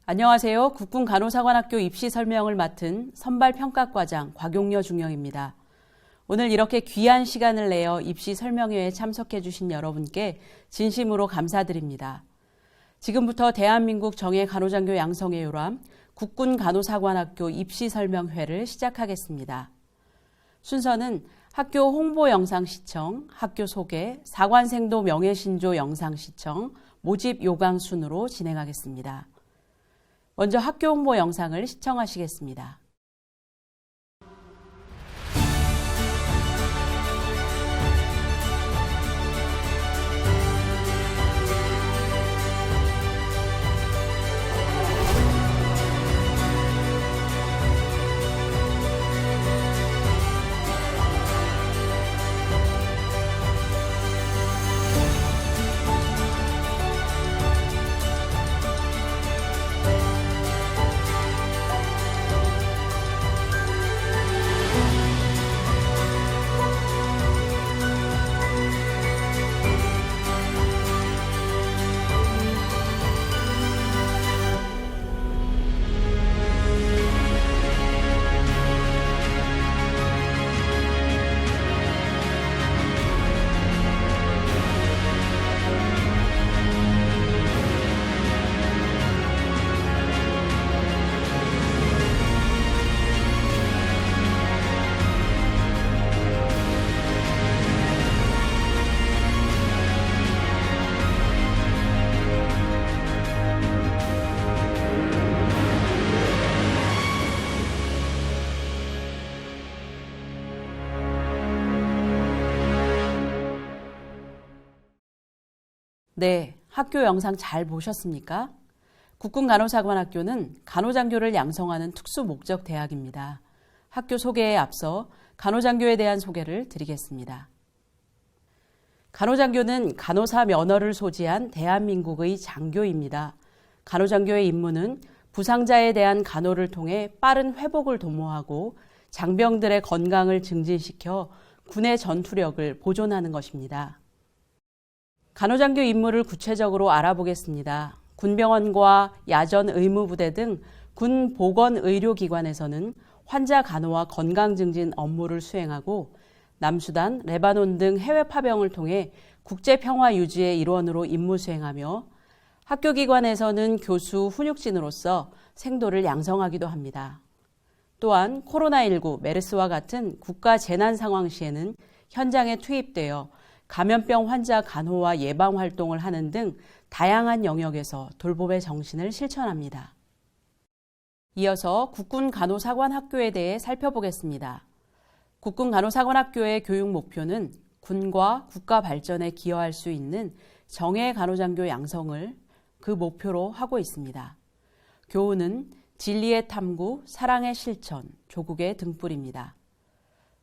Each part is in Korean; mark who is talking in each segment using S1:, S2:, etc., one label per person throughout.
S1: 안녕하세요. 국군간호사관학교 입시 설명을 맡은 선발평가과장 곽용여 중령입니다. 오늘 이렇게 귀한 시간을 내어 입시 설명회에 참석해 주신 여러분께 진심으로 감사드립니다. 지금부터 대한민국 정예간호장교 양성의 요람 국군간호사관학교 입시 설명회를 시작하겠습니다. 순서는 학교 홍보 영상 시청, 학교 소개, 사관생도 명예신조 영상 시청, 모집 요강 순으로 진행하겠습니다. 먼저 학교 홍보 영상을 시청하시겠습니다. 네, 학교 영상 잘 보셨습니까? 국군간호사관학교는 간호장교를 양성하는 특수 목적 대학입니다. 학교 소개에 앞서 간호장교에 대한 소개를 드리겠습니다. 간호장교는 간호사 면허를 소지한 대한민국의 장교입니다. 간호장교의 임무는 부상자에 대한 간호를 통해 빠른 회복을 도모하고 장병들의 건강을 증진시켜 군의 전투력을 보존하는 것입니다. 간호장교 임무를 구체적으로 알아보겠습니다. 군병원과 야전 의무부대 등 군 보건의료기관에서는 환자 간호와 건강증진 업무를 수행하고 남수단, 레바논 등 해외 파병을 통해 국제평화 유지의 일원으로 임무 수행하며 학교기관에서는 교수 훈육진으로서 생도를 양성하기도 합니다. 또한 코로나19, 메르스와 같은 국가 재난 상황 시에는 현장에 투입되어 감염병 환자 간호와 예방 활동을 하는 등 다양한 영역에서 돌봄의 정신을 실천합니다. 이어서 국군간호사관학교에 대해 살펴보겠습니다. 국군간호사관학교의 교육 목표는 군과 국가 발전에 기여할 수 있는 정예간호장교 양성을 그 목표로 하고 있습니다. 교훈은 진리의 탐구, 사랑의 실천, 조국의 등불입니다.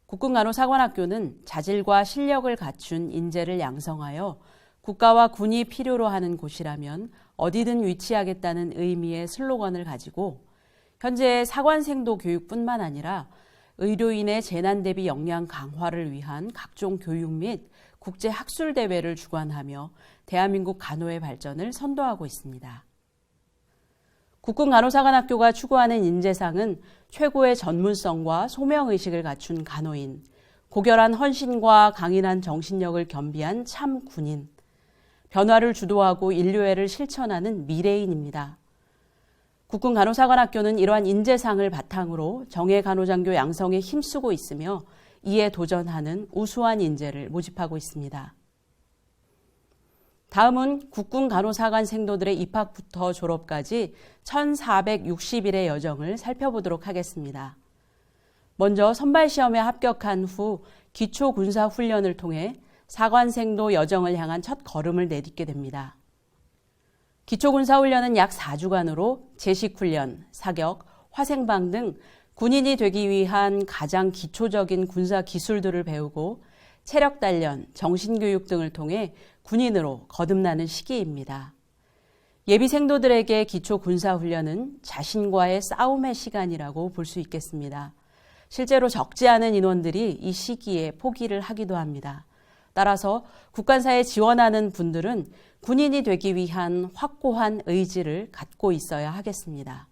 S1: 국군간호사관학교는 자질과 실력을 갖춘 인재를 양성하여 국가와 군이 필요로 하는 곳이라면 어디든 위치하겠다는 의미의 슬로건을 가지고 현재 사관생도 교육뿐만 아니라 의료인의 재난 대비 역량 강화를 위한 각종 교육 및 국제 학술 대회를 주관하며 대한민국 간호의 발전을 선도하고 있습니다. 국군간호사관학교가 추구하는 인재상은 최고의 전문성과 소명의식을 갖춘 간호인, 고결한 헌신과 강인한 정신력을 겸비한 참 군인, 변화를 주도하고 인류애를 실천하는 미래인입니다. 국군간호사관학교는 이러한 인재상을 바탕으로 정예간호장교 양성에 힘쓰고 있으며 이에 도전하는 우수한 인재를 모집하고 있습니다. 다음은 국군간호사관 생도들의 입학부터 졸업까지 1460일의 여정을 살펴보도록 하겠습니다. 먼저 선발시험에 합격한 후 기초군사훈련을 통해 사관생도 여정을 향한 첫 걸음을 내딛게 됩니다. 기초군사훈련은 약 4주간으로 제식훈련, 사격, 화생방 등 군인이 되기 위한 가장 기초적인 군사 기술들을 배우고 체력단련, 정신교육 등을 통해 군인으로 거듭나는 시기입니다. 예비생도들에게 기초군사훈련은 자신과의 싸움의 시간이라고 볼 수 있겠습니다. 실제로 적지 않은 인원들이 이 시기에 포기를 하기도 합니다. 따라서 국관사에 지원하는 분들은 군인이 되기 위한 확고한 의지를 갖고 있어야 하겠습니다.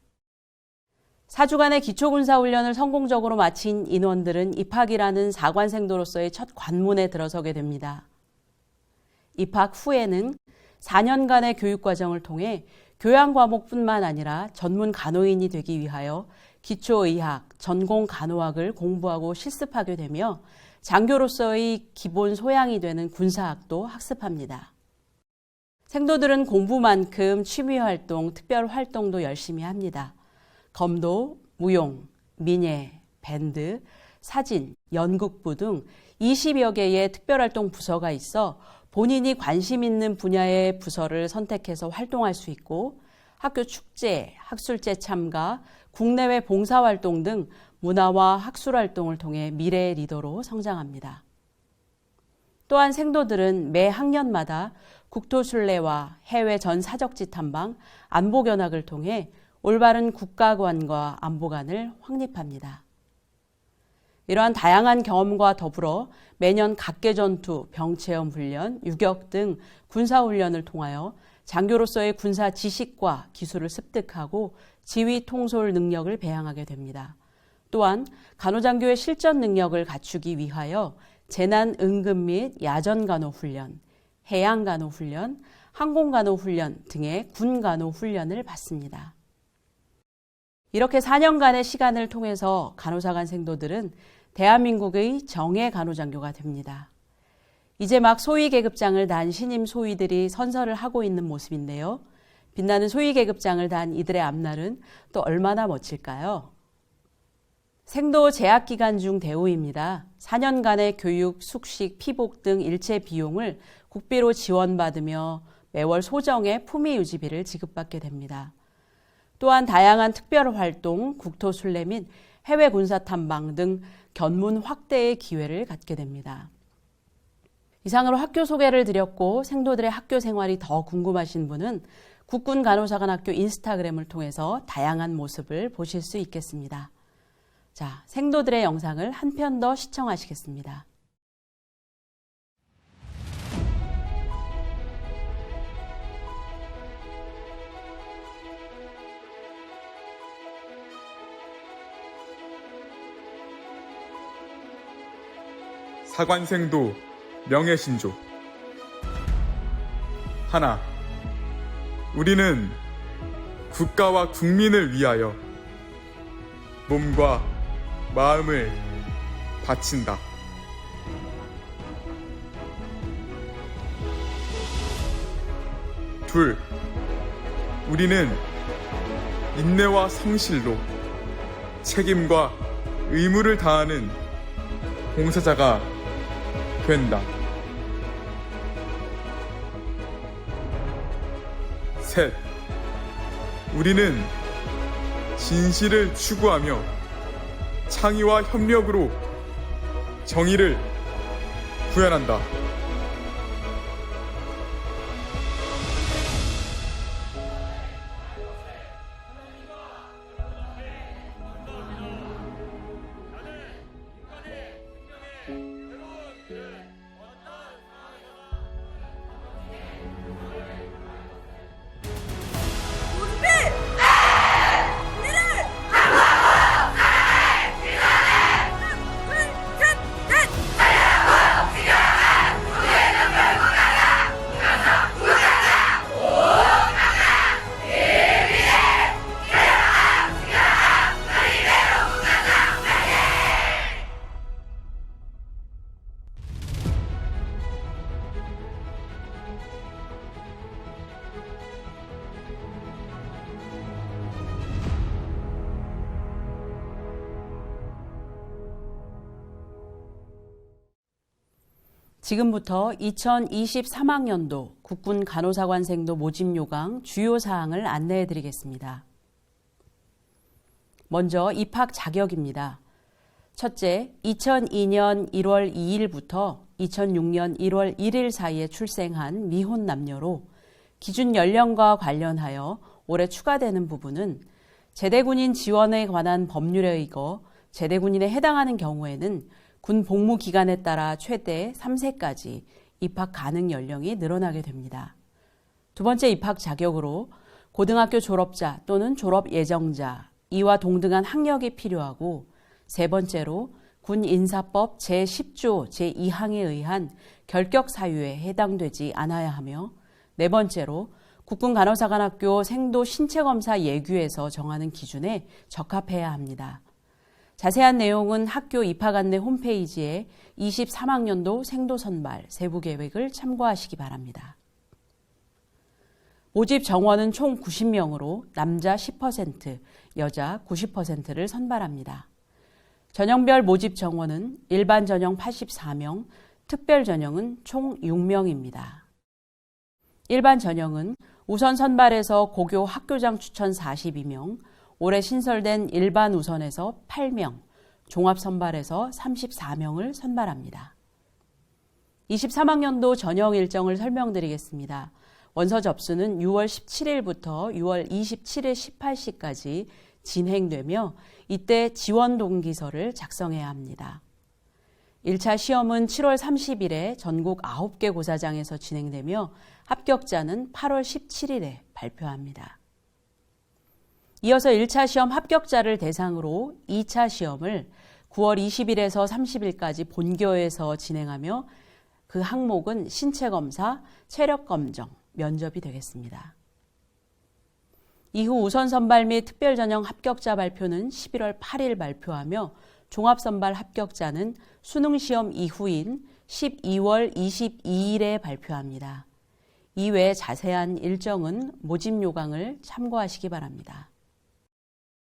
S1: 4주간의 기초군사훈련을 성공적으로 마친 인원들은 입학이라는 사관생도로서의 첫 관문에 들어서게 됩니다. 입학 후에는 4년간의 교육과정을 통해 교양과목뿐만 아니라 전문 간호인이 되기 위하여 기초의학, 전공간호학을 공부하고 실습하게 되며 장교로서의 기본 소양이 되는 군사학도 학습합니다. 생도들은 공부만큼 취미활동, 특별활동도 열심히 합니다. 검도, 무용, 민예, 밴드, 사진, 연극부 등 20여 개의 특별활동 부서가 있어 본인이 관심 있는 분야의 부서를 선택해서 활동할 수 있고 학교 축제, 학술제 참가, 국내외 봉사활동 등 문화와 학술활동을 통해 미래의 리더로 성장합니다. 또한 생도들은 매 학년마다 국토순례와 해외 전사적지 탐방, 안보견학을 통해 올바른 국가관과 안보관을 확립합니다. 이러한 다양한 경험과 더불어 매년 각계전투, 병체험 훈련, 유격 등 군사훈련을 통하여 장교로서의 군사 지식과 기술을 습득하고 지휘 통솔 능력을 배양하게 됩니다. 또한 간호장교의 실전 능력을 갖추기 위하여 재난 응급 및 야전간호 훈련, 해양간호 훈련, 항공간호 훈련 등의 군간호 훈련을 받습니다. 이렇게 4년간의 시간을 통해서 간호사관 생도들은 대한민국의 정예 간호장교가 됩니다. 이제 막 소위 계급장을 단 신임 소위들이 선서를 하고 있는 모습인데요. 빛나는 소위 계급장을 단 이들의 앞날은 또 얼마나 멋질까요? 생도 재학 기간 중 대우입니다. 4년간의 교육, 숙식, 피복 등 일체 비용을 국비로 지원받으며 매월 소정의 품위 유지비를 지급받게 됩니다. 또한 다양한 특별활동, 국토순례 및 해외 군사탐방 등 견문 확대의 기회를 갖게 됩니다. 이상으로 학교 소개를 드렸고 생도들의 학교 생활이 더 궁금하신 분은 국군간호사관학교 인스타그램을 통해서 다양한 모습을 보실 수 있겠습니다. 자, 생도들의 영상을 한 편 더 시청하시겠습니다.
S2: 사관생도 명예신조. 하나, 우리는 국가와 국민을 위하여 몸과 마음을 바친다. 둘, 우리는 인내와 성실로 책임과 의무를 다하는 봉사자가 된다. 셋, 우리는 진실을 추구하며 창의와 협력으로 정의를 구현한다.
S1: 지금부터 2023학년도 국군 간호사관생도 모집 요강 주요 사항을 안내해 드리겠습니다. 먼저 입학 자격입니다. 첫째, 2002년 1월 2일부터 2006년 1월 1일 사이에 출생한 미혼 남녀로 기준 연령과 관련하여 올해 추가되는 부분은 제대군인 지원에 관한 법률에 의거 제대군인에 해당하는 경우에는 군 복무 기간에 따라 최대 3세까지 입학 가능 연령이 늘어나게 됩니다. 두 번째 입학 자격으로 고등학교 졸업자 또는 졸업 예정자, 이와 동등한 학력이 필요하고, 세 번째로 군 인사법 제10조 제2항에 의한 결격 사유에 해당되지 않아야 하며, 네 번째로 국군 간호사관학교 생도 신체검사 예규에서 정하는 기준에 적합해야 합니다. 자세한 내용은 학교 입학 안내 홈페이지에 23학년도 생도 선발 세부 계획을 참고하시기 바랍니다. 모집 정원은 총 90명으로 남자 10%, 여자 90%를 선발합니다. 전형별 모집 정원은 일반 전형 84명, 특별 전형은 총 6명입니다. 일반 전형은 우선 선발에서 고교 학교장 추천 42명, 올해 신설된 일반 우선에서 8명, 종합 선발에서 34명을 선발합니다. 23학년도 전형 일정을 설명드리겠습니다. 원서 접수는 6월 17일부터 6월 27일 18시까지 진행되며, 이때 지원 동기서를 작성해야 합니다. 1차 시험은 7월 30일에 전국 9개 고사장에서 진행되며 합격자는 8월 17일에 발표합니다. 이어서 1차 시험 합격자를 대상으로 2차 시험을 9월 20일에서 30일까지 본교에서 진행하며, 그 항목은 신체검사, 체력검정, 면접이 되겠습니다. 이후 우선 선발 및 특별 전형 합격자 발표는 11월 8일 발표하며, 종합 선발 합격자는 수능 시험 이후인 12월 22일에 발표합니다. 이외 자세한 일정은 모집 요강을 참고하시기 바랍니다.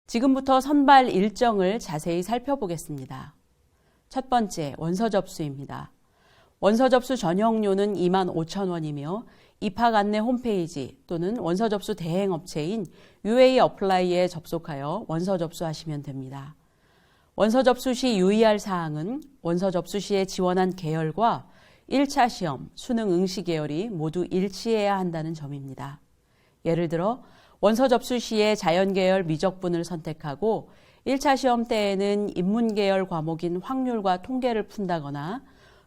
S1: 지금부터 선발 일정을 자세히 살펴보겠습니다. 첫 번째, 원서 접수입니다. 원서 접수 전형료는 25,000원이며 입학 안내 홈페이지 또는 원서 접수 대행업체인 UA 어플라이에 접속하여 원서 접수하시면 됩니다. 원서 접수 시 유의할 사항은 원서 접수 시에 지원한 계열과 1차 시험, 수능 응시 계열이 모두 일치해야 한다는 점입니다. 예를 들어 원서 접수 시에 자연계열 미적분을 선택하고 1차 시험 때에는 인문계열 과목인 확률과 통계를 푼다거나,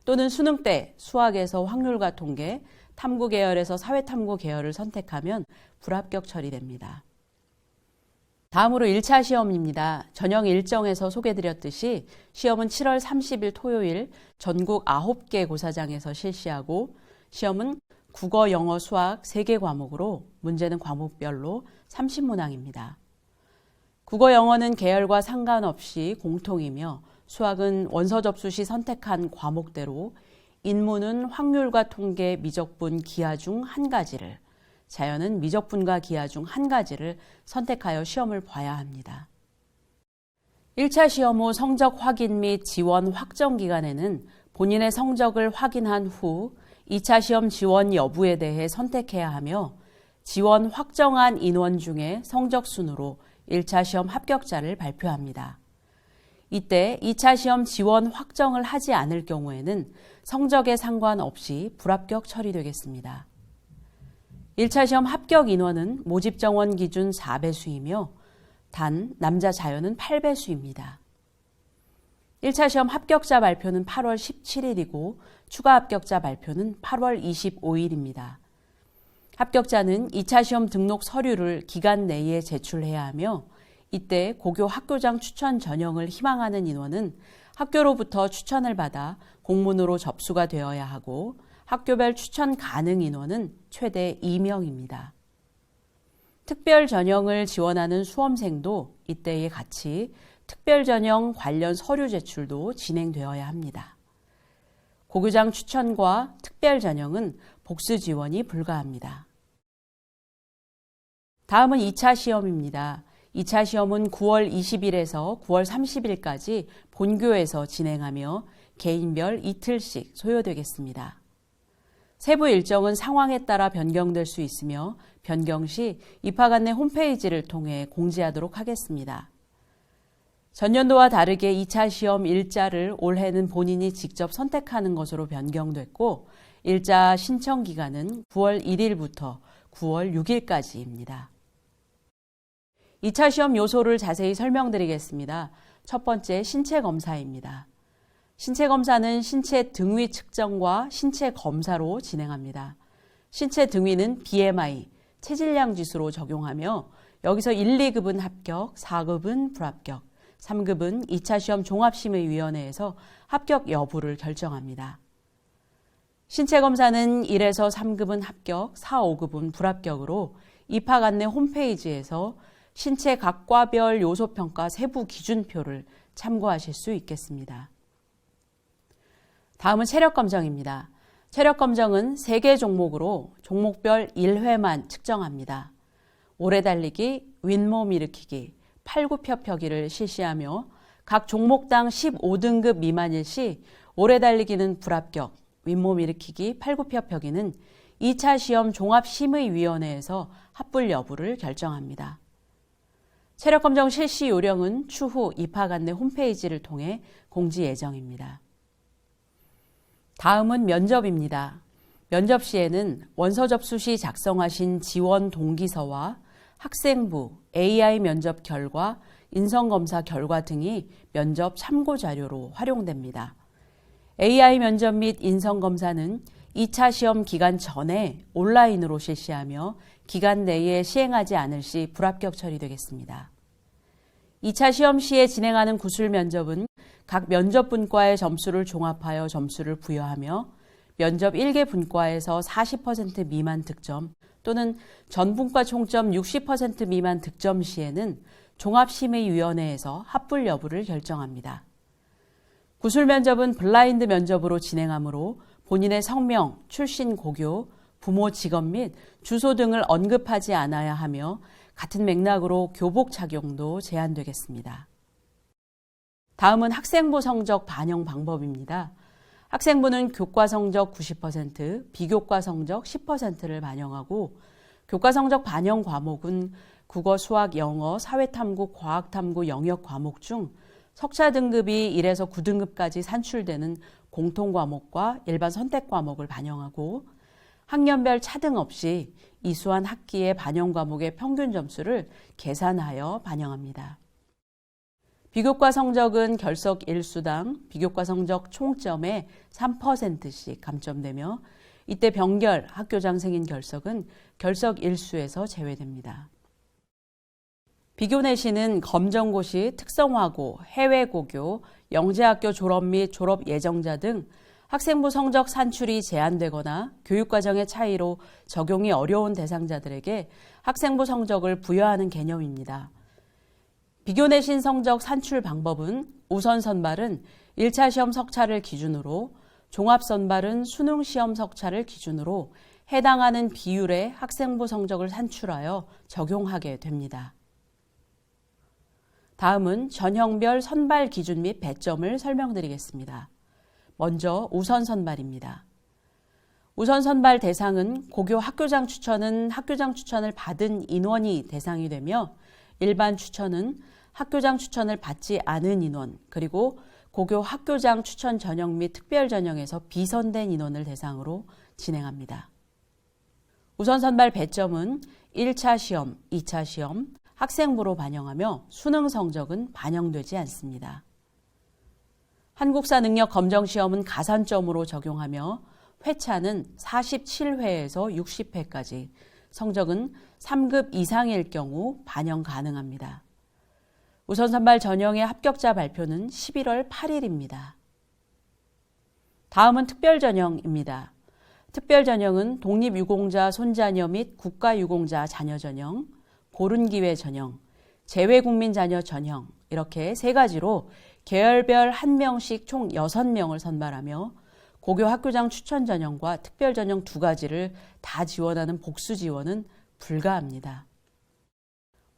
S1: 또는 수능 때 수학에서 확률과 통계, 탐구 계열에서 사회탐구 계열을 선택하면 불합격 처리됩니다. 다음으로 1차 시험입니다. 전형 일정에서 소개드렸듯이 시험은 7월 30일 토요일 전국 9개 고사장에서 실시하고, 시험은 국어, 영어, 수학 3개 과목으로 문제는 과목별로 30문항입니다. 국어, 영어는 계열과 상관없이 공통이며, 수학은 원서 접수 시 선택한 과목대로, 인문은 확률과 통계, 미적분, 기하 중 한 가지를, 자연은 미적분과 기하 중 한 가지를 선택하여 시험을 봐야 합니다. 1차 시험 후 성적 확인 및 지원 확정 기간에는 본인의 성적을 확인한 후 2차 시험 지원 여부에 대해 선택해야 하며, 지원 확정한 인원 중에 성적 순으로 1차 시험 합격자를 발표합니다. 이때 2차 시험 지원 확정을 하지 않을 경우에는 성적에 상관없이 불합격 처리되겠습니다. 1차 시험 합격 인원은 모집 정원 기준 4배수이며 단 남자 자연은 8배수입니다. 1차 시험 합격자 발표는 8월 17일이고 추가 합격자 발표는 8월 25일입니다. 합격자는 2차 시험 등록 서류를 기간 내에 제출해야 하며, 이때 고교 학교장 추천 전형을 희망하는 인원은 학교로부터 추천을 받아 공문으로 접수가 되어야 하고, 학교별 추천 가능 인원은 최대 2명입니다. 특별 전형을 지원하는 수험생도 이때에 같이 특별 전형 관련 서류 제출도 진행되어야 합니다. 고교장 추천과 특별 전형은 복수 지원이 불가합니다. 다음은 2차 시험입니다. 2차 시험은 9월 20일에서 9월 30일까지 본교에서 진행하며 개인별 이틀씩 소요되겠습니다. 세부 일정은 상황에 따라 변경될 수 있으며 변경 시 입학 안내 홈페이지를 통해 공지하도록 하겠습니다. 전년도와 다르게 2차 시험 일자를 올해는 본인이 직접 선택하는 것으로 변경됐고, 일자 신청 기간은 9월 1일부터 9월 6일까지입니다. 2차 시험 요소를 자세히 설명드리겠습니다. 첫 번째, 신체 검사입니다. 신체 검사는 신체 등위 측정과 신체 검사로 진행합니다. 신체 등위는 BMI, 체질량 지수로 적용하며 여기서 1, 2급은 합격, 4급은 불합격, 3급은 2차 시험 종합심의위원회에서 합격 여부를 결정합니다. 신체 검사는 1에서 3급은 합격, 4, 5급은 불합격으로 입학 안내 홈페이지에서 신체 각 과별 요소평가 세부 기준표를 참고하실 수 있겠습니다. 다음은 체력검정입니다. 체력검정은 3개 종목으로 종목별 1회만 측정합니다. 오래 달리기, 윗몸 일으키기, 팔굽혀펴기를 실시하며 각 종목당 15등급 미만일 시 오래 달리기는 불합격, 윗몸 일으키기, 팔굽혀펴기는 2차 시험 종합심의위원회에서 합불 여부를 결정합니다. 체력검정 실시 요령은 추후 입학 안내 홈페이지를 통해 공지 예정입니다. 다음은 면접입니다. 면접 시에는 원서 접수 시 작성하신 지원 동기서와 학생부, AI 면접 결과, 인성검사 결과 등이 면접 참고 자료로 활용됩니다. AI 면접 및 인성검사는 2차 시험 기간 전에 온라인으로 실시하며 기간 내에 시행하지 않을 시 불합격 처리되겠습니다. 2차 시험 시에 진행하는 구술 면접은 각 면접 분과의 점수를 종합하여 점수를 부여하며 면접 1개 분과에서 40% 미만 득점 또는 전 분과 총점 60% 미만 득점 시에는 종합심의위원회에서 합불 여부를 결정합니다. 구술 면접은 블라인드 면접으로 진행하므로 본인의 성명, 출신 고교, 부모 직업 및 주소 등을 언급하지 않아야 하며 같은 맥락으로 교복 착용도 제한되겠습니다. 다음은 학생부 성적 반영 방법입니다. 학생부는 교과 성적 90%, 비교과 성적 10%를 반영하고 교과 성적 반영 과목은 국어, 수학, 영어, 사회탐구, 과학탐구 영역 과목 중 석차 등급이 1에서 9등급까지 산출되는 공통 과목과 일반 선택 과목을 반영하고 학년별 차등 없이 이수한 학기의 반영 과목의 평균 점수를 계산하여 반영합니다. 비교과 성적은 결석 1수당 비교과 성적 총점의 3%씩 감점되며 이때 병결, 학교장 승인 결석은 결석 1수에서 제외됩니다. 비교내시는 검정고시, 특성화고, 해외고교, 영재학교 졸업 및 졸업 예정자 등 학생부 성적 산출이 제한되거나 교육과정의 차이로 적용이 어려운 대상자들에게 학생부 성적을 부여하는 개념입니다. 비교내신 성적 산출 방법은 우선 선발은 1차 시험 석차를 기준으로, 종합 선발은 수능 시험 석차를 기준으로 해당하는 비율의 학생부 성적을 산출하여 적용하게 됩니다. 다음은 전형별 선발 기준 및 배점을 설명드리겠습니다. 먼저 우선 선발입니다. 우선 선발 대상은 고교 학교장 추천은 학교장 추천을 받은 인원이 대상이 되며 일반 추천은 학교장 추천을 받지 않은 인원 그리고 고교 학교장 추천 전형 및 특별 전형에서 비선된 인원을 대상으로 진행합니다. 우선 선발 배점은 1차 시험, 2차 시험, 학생부로 반영하며 수능 성적은 반영되지 않습니다. 한국사 능력 검정 시험은 가산점으로 적용하며 회차는 47회에서 60회까지, 성적은 3급 이상일 경우 반영 가능합니다. 우선 선발 전형의 합격자 발표는 11월 8일입니다. 다음은 특별 전형입니다. 특별 전형은 독립유공자 손자녀 및 국가유공자 자녀 전형, 고른기회 전형, 재외국민 자녀 전형 이렇게 3가지로 계열별 1명씩 총 6명을 선발하며 고교 학교장 추천 전형과 특별 전형 2가지를 다 지원하는 복수 지원은 불가합니다.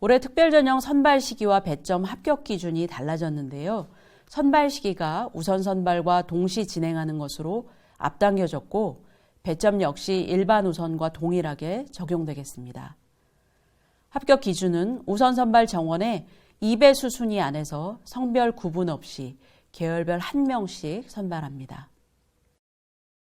S1: 올해 특별 전형 선발 시기와 배점 합격 기준이 달라졌는데요. 선발 시기가 우선 선발과 동시 진행하는 것으로 앞당겨졌고 배점 역시 일반 우선과 동일하게 적용되겠습니다. 합격 기준은 우선 선발 정원의 2배수 순위 안에서 성별 구분 없이 계열별 1명씩 선발합니다.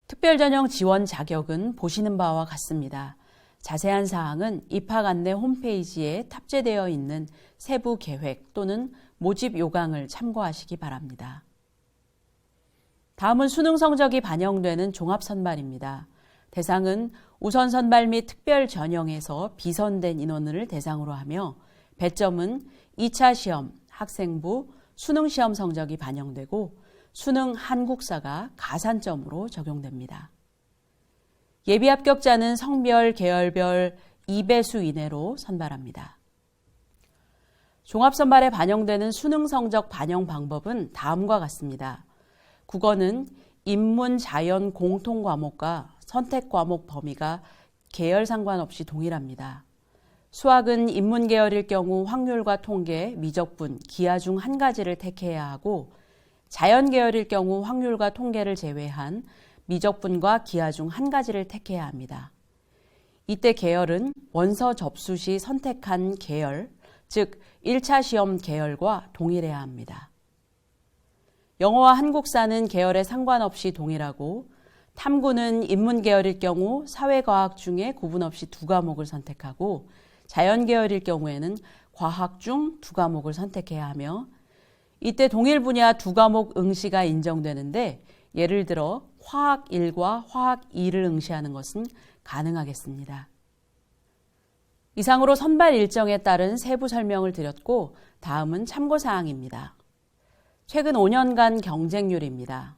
S1: 특별 전형 지원 자격은 보시는 바와 같습니다. 자세한 사항은 입학 안내 홈페이지에 탑재되어 있는 세부 계획 또는 모집 요강을 참고하시기 바랍니다. 다음은 수능 성적이 반영되는 종합선발입니다. 대상은 우선 선발 및 특별 전형에서 비선된 인원을 대상으로 하며 배점은 2차 시험, 학생부, 수능 시험 성적이 반영되고 수능 한국사가 가산점으로 적용됩니다. 예비 합격자는 성별, 계열별 2배수 이내로 선발합니다. 종합선발에 반영되는 수능 성적 반영 방법은 다음과 같습니다. 국어는 인문, 자연 공통 과목과 선택 과목 범위가 계열 상관없이 동일합니다. 수학은 인문 계열일 경우 확률과 통계, 미적분, 기하 중 한 가지를 택해야 하고 자연 계열일 경우 확률과 통계를 제외한 미적분과 기하 중 한 가지를 택해야 합니다. 이때 계열은 원서 접수 시 선택한 계열, 즉 1차 시험 계열과 동일해야 합니다. 영어와 한국사는 계열에 상관없이 동일하고 탐구는 인문 계열일 경우 사회과학 중에 구분 없이 2과목을 선택하고 자연 계열일 경우에는 과학 중 2과목을 선택해야 하며 이때 동일 분야 2과목 응시가 인정되는데 예를 들어 화학 1과 화학 2를 응시하는 것은 가능하겠습니다. 이상으로 선발 일정에 따른 세부 설명을 드렸고 다음은 참고사항입니다. 최근 5년간 경쟁률입니다.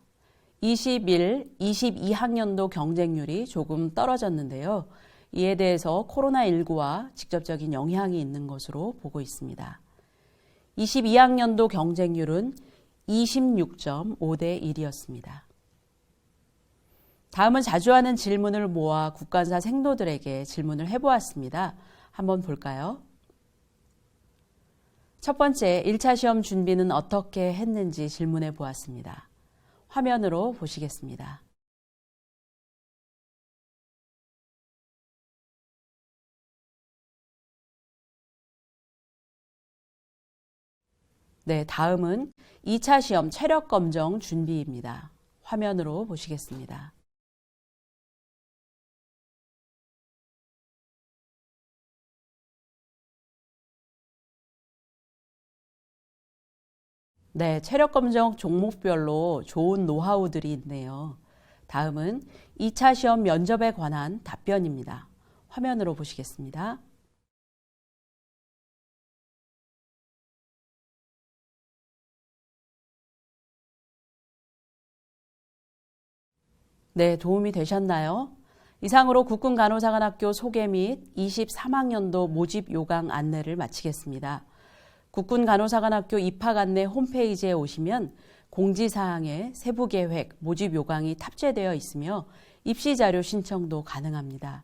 S1: 21, 22학년도 경쟁률이 조금 떨어졌는데요. 이에 대해서 코로나19와 직접적인 영향이 있는 것으로 보고 있습니다. 22학년도 경쟁률은 26.5대 1이었습니다. 다음은 자주 하는 질문을 모아 국간사 생도들에게 질문을 해보았습니다. 한번 볼까요? 첫 번째, 1차 시험 준비는 어떻게 했는지 질문해 보았습니다. 화면으로 보시겠습니다. 네, 다음은 2차 시험 체력 검정 준비입니다. 화면으로 보시겠습니다. 네, 체력 검정 종목별로 좋은 노하우들이 있네요. 다음은 2차 시험 면접에 관한 답변입니다. 화면으로 보시겠습니다. 네, 도움이 되셨나요? 이상으로 국군간호사관학교 소개 및 23학년도 모집 요강 안내를 마치겠습니다. 국군간호사관학교 입학 안내 홈페이지에 오시면 공지사항에 세부계획, 모집 요강이 탑재되어 있으며 입시자료 신청도 가능합니다.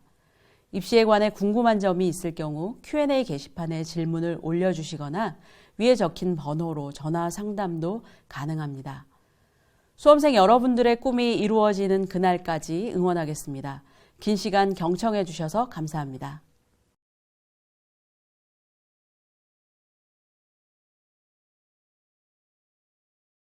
S1: 입시에 관해 궁금한 점이 있을 경우 Q&A 게시판에 질문을 올려주시거나 위에 적힌 번호로 전화 상담도 가능합니다. 수험생 여러분들의 꿈이 이루어지는 그날까지 응원하겠습니다. 긴 시간 경청해 주셔서 감사합니다.